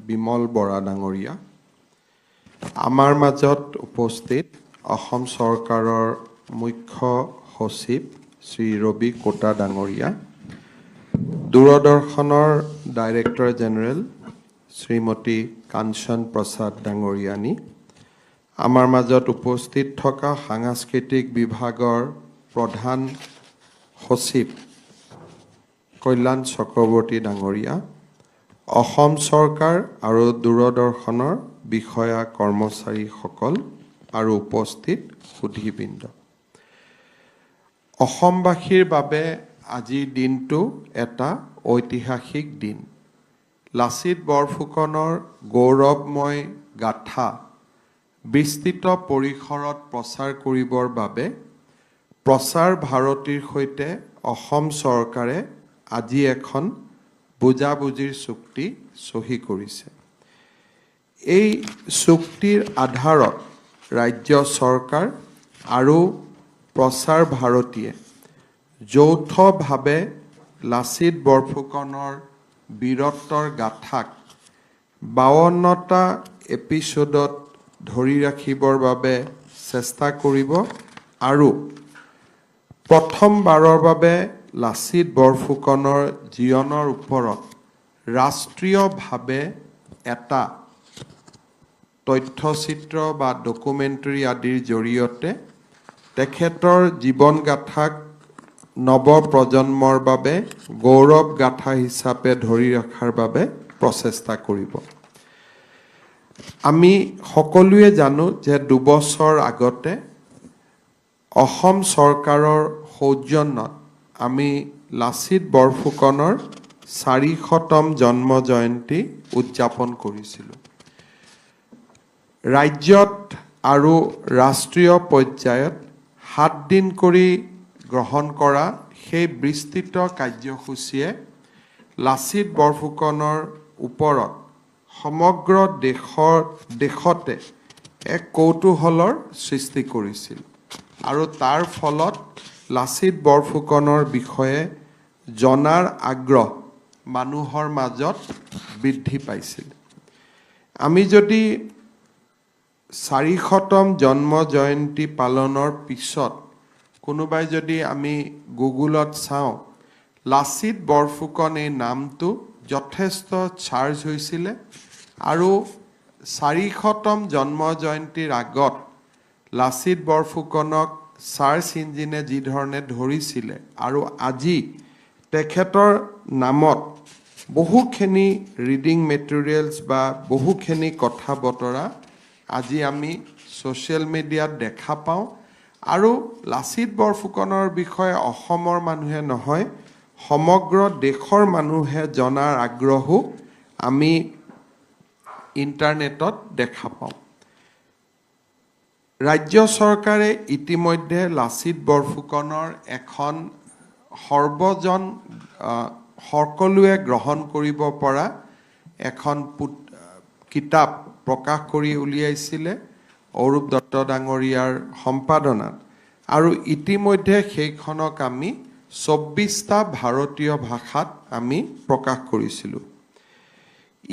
বিমল বৰা ডাঙৰীয়া, আমাৰ মাজত উপস্থিত অসম চৰকাৰৰ মুখ্য সচিব শ্ৰী ৰবি কোটা ডাঙৰীয়া, দূৰদৰ্শনৰ ডাইৰেক্টৰ জেনেৰেল শ্ৰীমতী কাঞ্চন প্ৰসাদ ডাঙৰীয়ানী, আমাৰ মাজত উপস্থিত থকা সাংস্কৃতিক বিভাগৰ প্ৰধান সচিব কল্যাণ চক্ৰৱৰ্তী ডাঙৰীয়া, অসম চৰকাৰ আৰু দূৰদৰ্শনৰ বিষয়া কৰ্মচাৰীসকল আৰু উপস্থিত সুধীবৃন্দ। অসমবাসীৰ বাবে আজিৰ দিনটো এটা ঐতিহাসিক দিন। লাচিত বৰফুকনৰ গৌৰৱময় গাথা বিস্তৃত পৰিসৰত প্ৰচাৰ কৰিবৰ বাবে প্ৰচাৰ ভাৰতীৰ সৈতে অসম চৰকাৰে আজি এখন বুজাবুজিৰ চুক্তি চহী কৰিছে। এই চুক্তিৰ আধাৰত ৰাজ্য চৰকাৰ আৰু প্ৰচাৰ ভাৰতীয়ে যৌথভাৱে লাচিত বৰফুকনৰ বীৰত্বৰ গাথাক 52টা এপিছ'ডত ধৰি ৰাখিবৰ বাবে চেষ্টা কৰিব আৰু প্ৰথমবাৰৰ বাবে লাচিত বৰফুকনৰ জীৱনৰ ওপৰত ৰাষ্ট্ৰীয়ভাৱে এটা তথ্যচিত্ৰ বা ডকুমেণ্টাৰী আদিৰ জৰিয়তে তেখেতৰ জীৱনগাথাক নৱপ্ৰজন্মৰ বাবে গৌৰৱ গাথা হিচাপে ধৰি ৰখাৰ বাবে প্ৰচেষ্টা কৰিব। আমি সকলোৱে জানো যে 2 বছৰ আগতে অসম চৰকাৰৰ সৌজন্যত আমি লাচিত বৰফুকনৰ 400তম জন্ম জয়ন্তী উদযাপন কৰিছিলোঁ। ৰাজ্যত আৰু ৰাষ্ট্ৰীয় পৰ্যায়ত 7 দিন কৰি গ্ৰহণ কৰা সেই বিস্তৃত কাৰ্যসূচীয়ে লাচিত বৰফুকনৰ ওপৰত সমগ্ৰ দেশতে এক কৌতূহলৰ সৃষ্টি কৰিছিল আৰু তাৰ ফলত লাচিত বৰফুকনৰ বিষয়ে জনাৰ আগ্ৰহ মানুহৰ মাজত বৃদ্ধি পাইছিল। আমি যদি 400তম জন্ম জয়ন্তী পালনৰ পিছত কোনোবাই যদি আমি গুগলত চাওঁ, লাচিত বৰফুকন এই নামটো যথেষ্ট চাৰ্জ হৈছিলে আৰু 400তম জন্ম জয়ন্তীৰ আগত লাচিত বৰফুকনক চাৰ্চ ইঞ্জিনে যি ধৰণে ধৰিছিলে আৰু আজি তেখেতৰ নামত বহুখিনি ৰিডিং মেটেৰিয়েলছ বা বহুখিনি কথা বতৰা আজি আমি ছ'চিয়েল মিডিয়াত দেখা পাওঁ আৰু লাচিত বৰফুকনৰ বিষয়ে অসমৰ মানুহে নহয় সমগ্ৰ দেশৰ মানুহে জনাৰ আগ্ৰহো আমি ইণ্টাৰনেটত দেখা পাওঁ। ৰাজ্য চৰকাৰে ইতিমধ্যে লাচিত বৰফুকনৰ এখন সকলোৱে গ্ৰহণ কৰিব পৰা এখন কিতাপ প্ৰকাশ কৰি উলিয়াইছিলে অৰূপ দত্ত ডাঙৰীয়াৰ সম্পাদনাত আৰু ইতিমধ্যে সেইখনক আমি 24টা ভাৰতীয় ভাষাত আমি প্ৰকাশ কৰিছিলোঁ।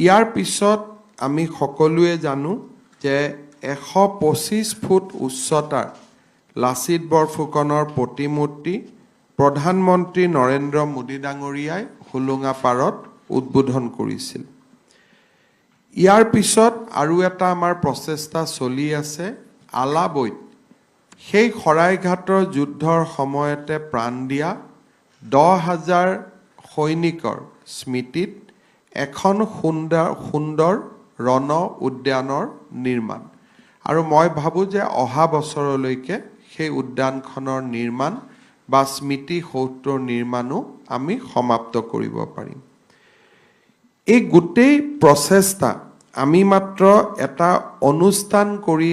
ইয়াৰ পিছত আমি সকলোৱে জানো যে 125 ফুট উচ্চতাৰ লাচিত বৰফুকনৰ প্ৰতিমূৰ্তি প্ৰধানমন্ত্ৰী নৰেন্দ্ৰ মোদী ডাঙৰীয়াই হোলোঙা পাৰত উদ্বোধন কৰিছিল। ইয়াৰ পিছত আৰু এটা আমাৰ প্ৰচেষ্টা চলি আছে আলাবৈত সেই শৰাইঘাটৰ যুদ্ধৰ সময়তে প্ৰাণ দিয়া 10,000 সৈনিকৰ স্মৃতিত এখন সুন্দৰ ৰণ উদ্যানৰ নিৰ্মাণ আৰু মই ভাবোঁ যে অহা বছৰলৈকে সেই উদ্যানখনৰ নিৰ্মাণ বা স্মৃতি সৌধটোৰ নিৰ্মাণো আমি সমাপ্ত কৰিব পাৰিম। এই গোটেই প্ৰচেষ্টা আমি মাত্ৰ এটা অনুষ্ঠান কৰি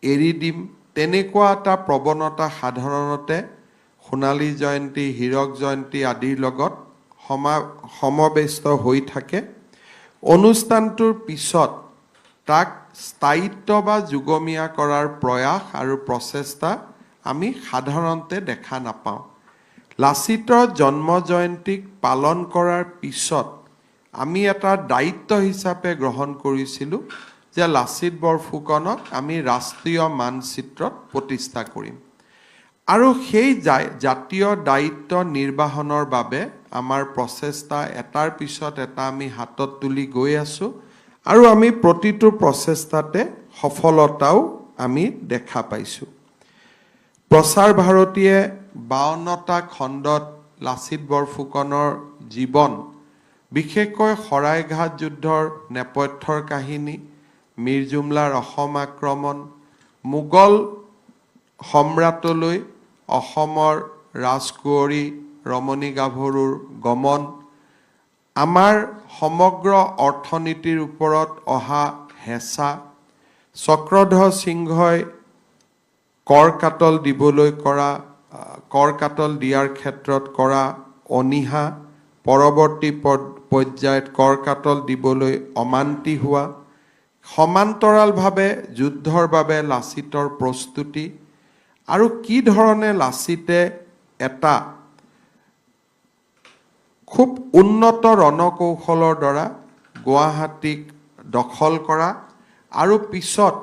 এৰি দিম তেনেকুৱা এটা প্ৰৱণতা সাধাৰণতে সোণালী জয়ন্তী, হীৰক জয়ন্তী আদিৰ লগত সমবেষ্ট হৈ থাকে। অনুষ্ঠানটোৰ পিছত তাক স্থায়িত্ব বা যুগমীয়া কৰাৰ প্ৰয়াস আৰু প্ৰচেষ্টা আমি সাধাৰণতে দেখা নাপাওঁ। লাচিতৰ জন্ম জয়ন্তীক পালন কৰাৰ পিছত আমি এটা দায়িত্ব হিচাপে গ্ৰহণ কৰিছিলোঁ যে লাচিত বৰফুকনক আমি ৰাষ্ট্ৰীয় মানচিত্ৰত প্ৰতিষ্ঠা কৰিম আৰু সেই জাতীয় দায়িত্ব নিৰ্বাহনৰ বাবে আমাৰ প্ৰচেষ্টা এটাৰ পিছত এটা আমি হাতত তুলি গৈ আছোঁ আৰু আমি প্ৰতিটো প্ৰচেষ্টাতে সফলতাও আমি দেখা পাইছোঁ প্ৰচাৰ ভাৰতীয়ে 52টা খণ্ডত লাচিত বৰফুকনৰ জীৱন বিশেষকৈ শৰাইঘাট যুদ্ধৰ নেপথ্যৰ কাহিনী মীৰ জুমলাৰ অসম আক্ৰমণ মোগল সম্ৰাটলৈ অসমৰ ৰাজকুঁৱৰী ৰমণী গাভৰুৰ গমন আমাৰ সমগ্ৰ অৰ্থনীতিৰ ওপৰত অহা হেঁচা চক্ৰধ্বজ সিংহই কৰ কাটল দিয়াৰ ক্ষেত্ৰত কৰা অনীহা পৰৱৰ্তী পৰ্যায়ত কৰ কাটল দিবলৈ অমান্তি হোৱা সমান্তৰালভাৱে যুদ্ধৰ বাবে লাচিতৰ প্ৰস্তুতি আৰু কি ধৰণে লাচিতে এটা খুব উন্নত ৰণকৌশলৰ দ্বাৰা গুৱাহাটীক দখল কৰা আৰু পিছত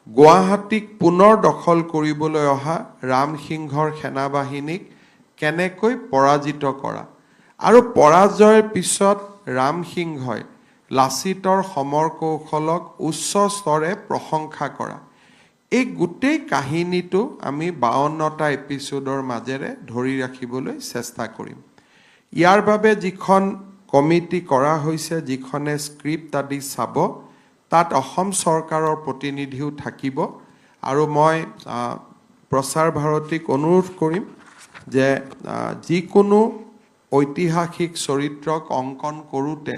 গুৱাহাটীক পুনৰ দখল কৰিবলৈ অহা ৰামসিংহৰ সেনাবাহিনীক কেনেকৈ পৰাজিত কৰা আৰু পৰাজয়ৰ পিছত ৰামসিংহই লাচিতৰ সমৰ কৌশলক উচ্চ স্তৰে প্ৰশংসা কৰা এই গোটেই কাহিনীটো আমি 52টা এপিসোডৰ মাজেৰে ধৰি ৰাখিবলৈ চেষ্টা কৰিম ইয়াৰ বাবে যিখন কমিটি কৰা হৈছে যিখনে স্ক্ৰিপ্ট আদি চাব তাত অসম চৰকাৰৰ প্ৰতিনিধিও থাকিব আৰু মই প্ৰচাৰ ভাৰতীক অনুৰোধ কৰিম যে যিকোনো ঐতিহাসিক চৰিত্ৰক অংকন কৰোঁতে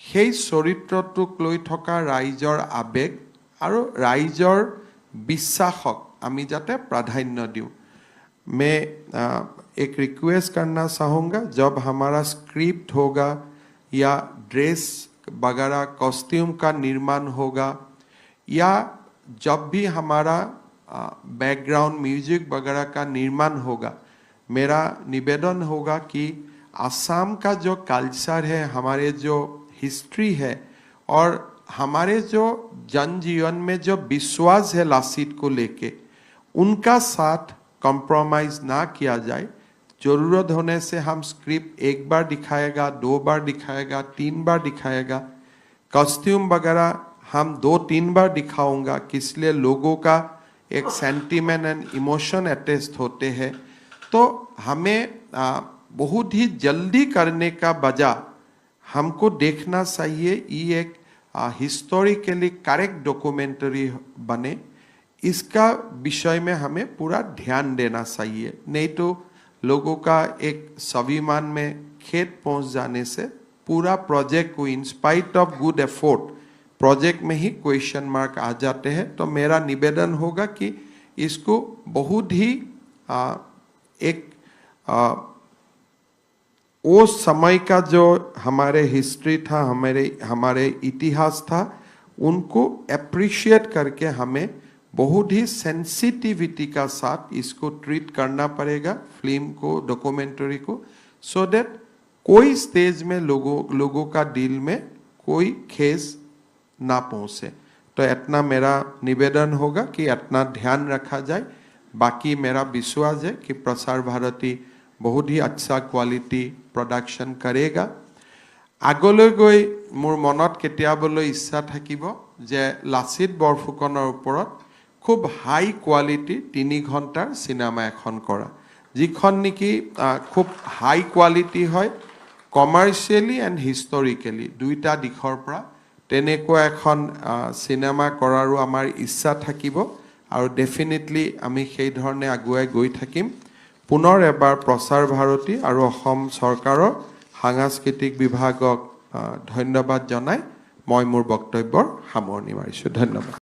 সেই চৰিত্ৰটোক লৈ থকা ৰাইজৰ আবেগ আৰু ৰাইজৰ বিশ্বাসক আমি যাতে प्राधान्य दिऊं मैं एक रिक्वेस्ट करना चाहूँगा जब हमारा स्क्रिप्ट होगा या ड्रेस वगैरह कॉस्ट्यूम का निर्माण होगा या जब भी हमारा बैकग्राउंड म्यूजिक वगैरह का निर्माण होगा मेरा निवेदन होगा कि असम का जो कल्चर है हमारे जो हिस्ट्री है और हमारे जो जनजीवन में जो विश्वास है लासित को लेके उनका साथ कॉम्प्रोमाइज ना किया जाए जरूरत होने से हम स्क्रिप्ट एक बार दिखाएगा 2 बार दिखाएगा 3 बार दिखाएगा कॉस्ट्यूम वगैरह हम 2-3 बार दिखाऊंगा इसलिए लोगों का एक सेंटीमेंट एंड इमोशन अटैच्ड होते हैं तो हमें बहुत ही जल्दी करने का बजाय हमको देखना चाहिए ये एक हिस्टोरिकली करेक्ट डॉक्यूमेंट्री बने इसका विषय में हमें पूरा ध्यान देना चाहिए नहीं तो लोगों का एक स्वाभिमान में खेत पहुंच जाने से पूरा प्रोजेक्ट को in spite of good effort project में ही क्वेश्चन मार्क आ जाते हैं तो मेरा निवेदन होगा कि इसको बहुत ही एक वो समय का जो हमारे हिस्ट्री था हमारे इतिहास था उनको एप्रिशिएट करके हमें बहुत ही सेंसिटिविटी का साथ इसको ट्रीट करना पड़ेगा फिल्म को डॉक्यूमेंट्री को सो दैट कोई स्टेज में लोगों का दिल में कोई ठेस ना पहुंचे तो इतना मेरा निवेदन होगा कि इतना ध्यान रखा जाए बाकी मेरा विश्वास है कि प्रसार भारती बहुत ही अच्छा क्वालिटी प्रोडक्शन करेगा আগলৈ গৈ মোৰ মনত কেতিয়াবলৈ ইচ্ছা থাকিব যে লাচিত বৰফুকনৰ ওপৰত খুব হাই কোৱালিটি 3 ঘণ্টাৰ সিনেমা এখন কৰা যিখন নেকি খুব হাই কোৱালিটি হয় কমাৰ্শিয়ালি এণ্ড হিষ্টৰিকেলি দুইটা দিশৰ পৰা তেনেকুৱা এখন সিনেমা কৰাৰো আমাৰ ইচ্ছা থাকিব আৰু ডেফিনেটলি আমি সেই ধৰণে আগুৱাই গৈ থাকিম পুনৰ এবাৰ প্ৰচাৰ ভাৰতী আৰু অসম চৰকাৰৰ সাংস্কৃতিক বিভাগক ধন্যবাদ জনাই মই মোৰ বক্তব্যৰ সামৰণি মাৰিছোঁ ধন্যবাদ